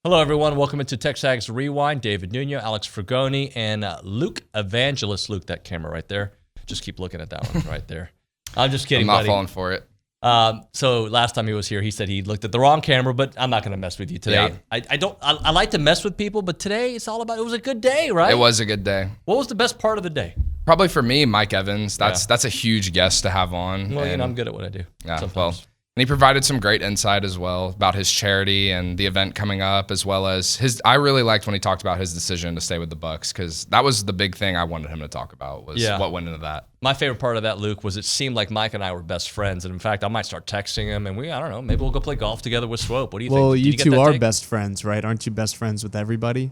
Hello, everyone. Welcome into TexAgs Rewind. David Nuno, Alex Fragoni, and Luke Evangelist. Luke, that camera right there. Just keep looking at that one right there. I'm just kidding, I'm not buddy. falling for it. So last time he was here, he said he looked at the wrong camera, but I'm not going to mess with you today. Yeah. I like to mess with people, but today it's all about, it was a good day, right? It was a good day. What was the best part of the day? Probably for me, Mike Evans. That's a huge guest to have on. Well, I'm good at what I do. Yeah, sometimes. well, and he provided some great insight as well about his charity and the event coming up, as well as I really liked when he talked about his decision to stay with the Bucks, because that was the big thing I wanted him to talk about, was what went into that. My favorite part of that, Luke, was it seemed like Mike and I were best friends. And in fact, I might start texting him and I don't know, maybe we'll go play golf together with Swope. What do you think? Well, you two are best friends, right? Aren't you best friends with everybody?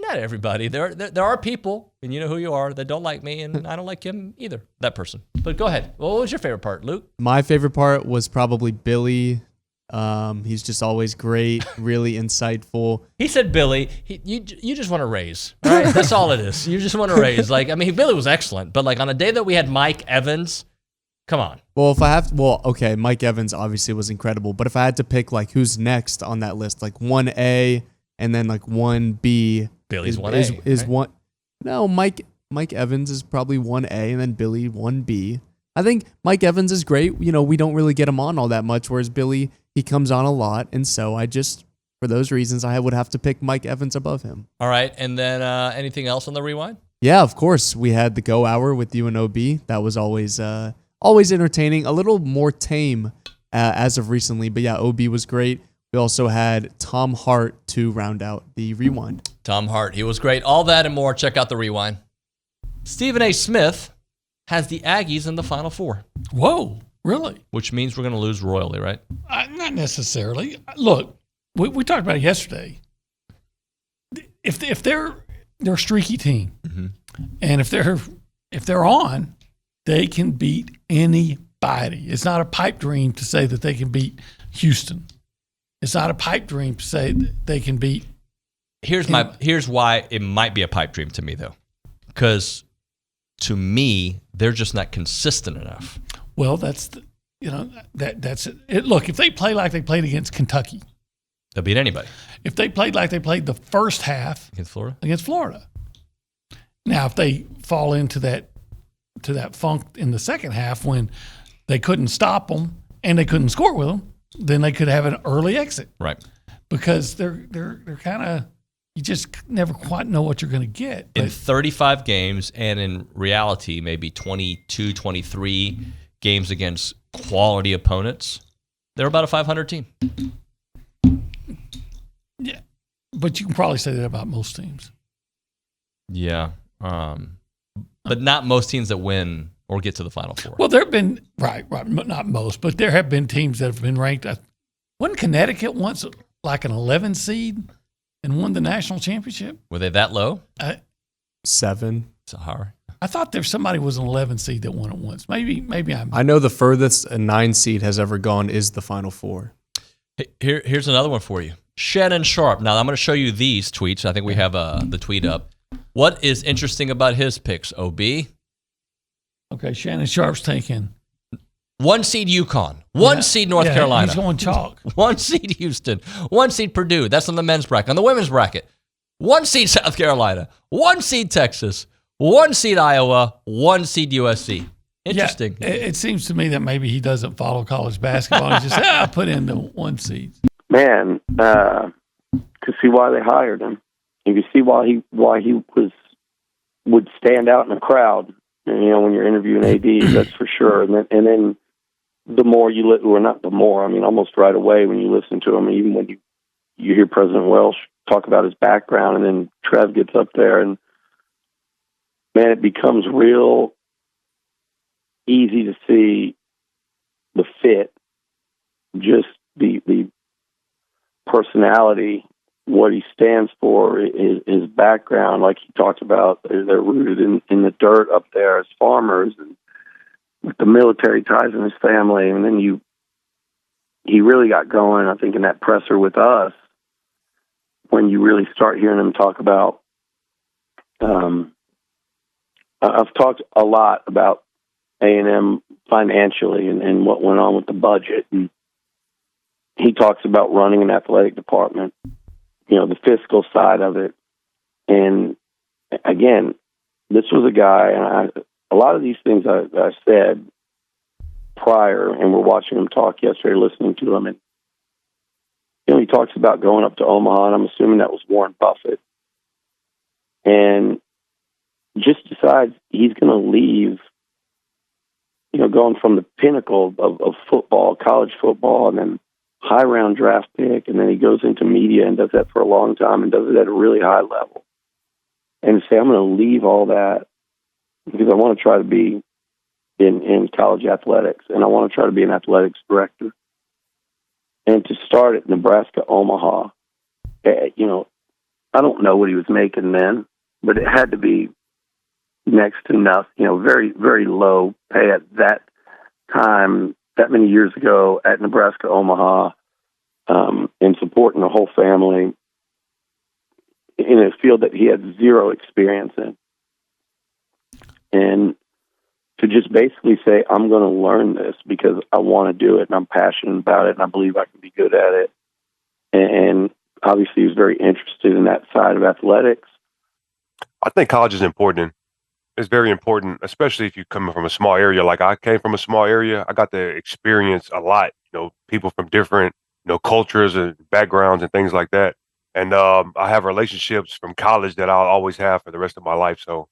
Not everybody. There are people, and you know who you are, that don't like me, and I don't like him either, that person. But go ahead. What was your favorite part, Luke? My favorite part was probably Billy. He's just always great, really insightful. He said Billy. You just want to raise, right? That's all it is. You just want to raise. Billy was excellent, but on a day that we had Mike Evans, come on. Well, okay, Mike Evans obviously was incredible, but if I had to pick who's next on that list, 1A and then 1B. Billy's 1A. Is right? one. No, Mike Evans is probably 1A and then Billy 1B. I think Mike Evans is great. We don't really get him on all that much, whereas Billy, he comes on a lot. And so for those reasons, I would have to pick Mike Evans above him. All right. And then anything else on the rewind? Yeah, of course. We had the Go Hour with you and OB. That was always entertaining, a little more tame as of recently. But yeah, OB was great. We also had Tom Hart to round out the rewind. Tom Hart, he was great. All that and more. Check out the rewind. Stephen A. Smith has the Aggies in the Final Four. Whoa, really? Which means we're going to lose royally, right? Not necessarily. Look, we talked about it yesterday. If they're a streaky team, and if they're on, they can beat anybody. It's not a pipe dream to say that they can beat Houston. It's not a pipe dream to say that they can beat. Here's why it might be a pipe dream to me, though, because to me they're just not consistent enough. Well, that's it. Look, if they play like they played against Kentucky, they'll beat anybody. If they played like they played the first half against Florida. Now, if they fall into that funk in the second half when they couldn't stop them and they couldn't score with them, then they could have an early exit. Right. Because they're kind of, you just never quite know what you're going to get. In 35 games, and in reality, maybe 22, 23 games against quality opponents, they're about a 500 team. Yeah. But you can probably say that about most teams. Yeah. But not most teams that win or get to the Final Four. Well, there have been, right, not most, but there have been teams that have been ranked. Wasn't Connecticut once like an 11 seed and won the national championship? Were they that low? 7. Sahara. I thought somebody was an 11 seed that won it once. Maybe I know the furthest a 9 seed has ever gone is the Final Four. Here's another one for you. Shannon Sharp. Now, I'm going to show you these tweets. I think we have the tweet up. What is interesting about his picks, OB? Okay, Shannon Sharp's taking 1 seed UConn, 1 seed North Carolina. He's going chalk. 1 seed Houston, 1 seed Purdue. That's on the men's bracket. On the women's bracket, 1 seed South Carolina, 1 seed Texas, 1 seed Iowa, 1 seed USC. Interesting. Yeah, it seems to me that maybe he doesn't follow college basketball. He just put in the 1 seed. Man, could see why they hired him. You can see why he would stand out in a crowd. When you're interviewing AD, that's for sure. And then the more you almost right away when you listen to him, even when you hear President Welsh talk about his background, and then Trev gets up there, and man, it becomes real easy to see the fit, just the personality, what he stands for, his background, like he talked about, they're rooted in the dirt up there as farmers, and with the military ties in his family. And then he really got going, I think, in that presser with us, when you really start hearing him talk about, I've talked a lot about A&M financially and what went on with the budget. And he talks about running an athletic department, the fiscal side of it. And again, this was a guy, and a lot of these things I said prior, and we're watching him talk yesterday, listening to him, and he talks about going up to Omaha, and I'm assuming that was Warren Buffett, and just decides he's going to leave, going from the pinnacle of football, college football, and then high round draft pick, and then he goes into media and does that for a long time and does it at a really high level. And say, I'm going to leave all that because I want to try to be in college athletics, and I want to try to be an athletics director. And to start at Nebraska, Omaha, I don't know what he was making then, but it had to be next to nothing, very, very low pay at that time, that many years ago at Nebraska, Omaha, in supporting the whole family in a field that he had zero experience in. And to just basically say, I'm going to learn this because I want to do it and I'm passionate about it and I believe I can be good at it. And obviously he was very interested in that side of athletics. I think college is important. It's very important, especially if you're coming from a small area. Like I came from a small area. I got to experience a lot, people from different, cultures and backgrounds and things like that. And I have relationships from college that I'll always have for the rest of my life. So,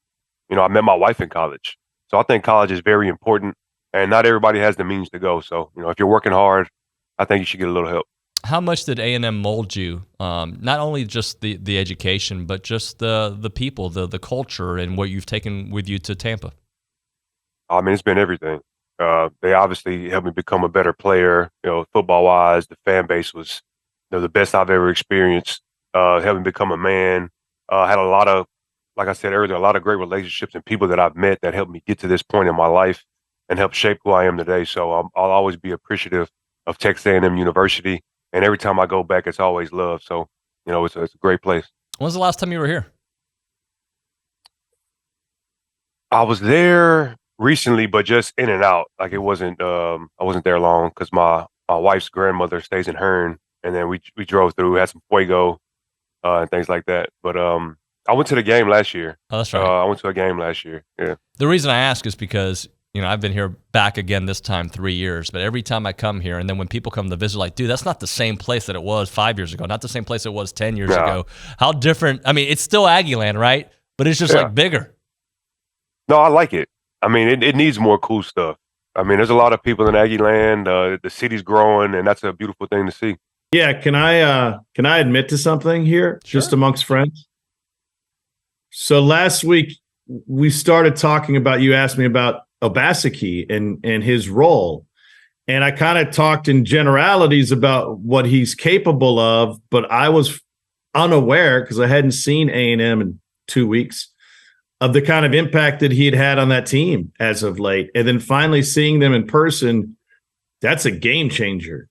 I met my wife in college. So I think college is very important, and not everybody has the means to go. So, if you're working hard, I think you should get a little help. How much did A&M mold you? Not only just the education, but just the people, the culture, and what you've taken with you to Tampa? I mean, it's been everything. They obviously helped me become a better player, football-wise. The fan base was the best I've ever experienced. Helped me become a man. Had a lot of, like I said earlier, a lot of great relationships and people that I've met that helped me get to this point in my life and help shape who I am today. So I'll always be appreciative of Texas A&M University. And every time I go back, it's always love. So, it's a great place. When's the last time you were here? I was there recently, but just in and out. Like I wasn't there long because my wife's grandmother stays in Hearn. And then we drove through, had some fuego and things like that. But I went to the game last year. Oh, that's right. I went to a game last year. Yeah. The reason I ask is because I've been here back again this time 3 years, but every time I come here, and then when people come to visit, like, dude, that's not the same place that it was 5 years ago, not the same place it was 10 years ago. How different? I mean, it's still Aggie Land, right? But it's just like bigger. No, I like it. I mean, it needs more cool stuff. I mean, there's a lot of people in Aggie Land. The city's growing, and that's a beautiful thing to see. Yeah, can I admit to something here, just amongst friends? So last week we started talking about. You asked me about Obaseki and his role, and I kind of talked in generalities about what he's capable of, but I was unaware because I hadn't seen A&M in 2 weeks of the kind of impact that he had on that team as of late, and then finally seeing them in person. That's a game changer.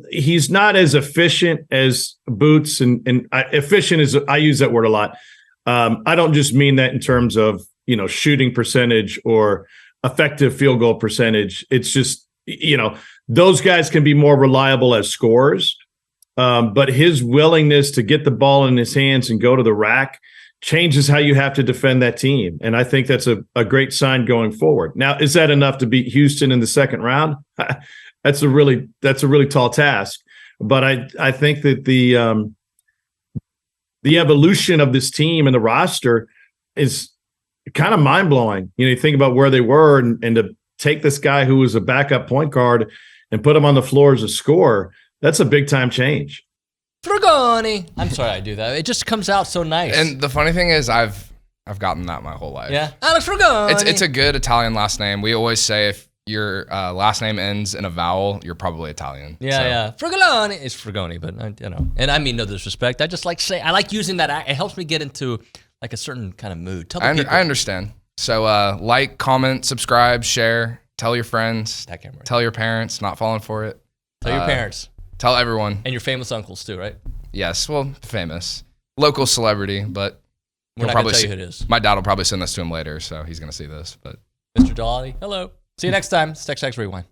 He's not as efficient as Boots, and efficient is, I use that word a lot. I don't just mean that in terms of, shooting percentage or effective field goal percentage. It's just, those guys can be more reliable as scorers. But his willingness to get the ball in his hands and go to the rack changes how you have to defend that team. And I think that's a great sign going forward. Now, is that enough to beat Houston in the second round? That's a really tall task, but I think that the evolution of this team and the roster is kind of mind blowing. You think about where they were, and to take this guy who was a backup point guard and put him on the floor as a scorer, that's a big time change. Frugoni. I'm sorry I do that. It just comes out so nice. And the funny thing is, I've gotten that my whole life. Yeah, Alex Frugoni. It's a good Italian last name. We always say if your last name ends in a vowel, you're probably Italian. Yeah. Frugoni. It's Frugoni, but and I mean no disrespect. I just I like using that. It helps me get into like a certain kind of mood. Tell the people. I understand. So like, comment, subscribe, share, tell your friends, tell your parents, not falling for it. Tell your parents. Tell everyone. And your famous uncles too, right? Yes, well, famous. Local celebrity, but we're not going to tell you who it is. My dad will probably send this to him later, so he's going to see this. But Mr. Dawley, hello. See you next time. It's TexAgs Rewind.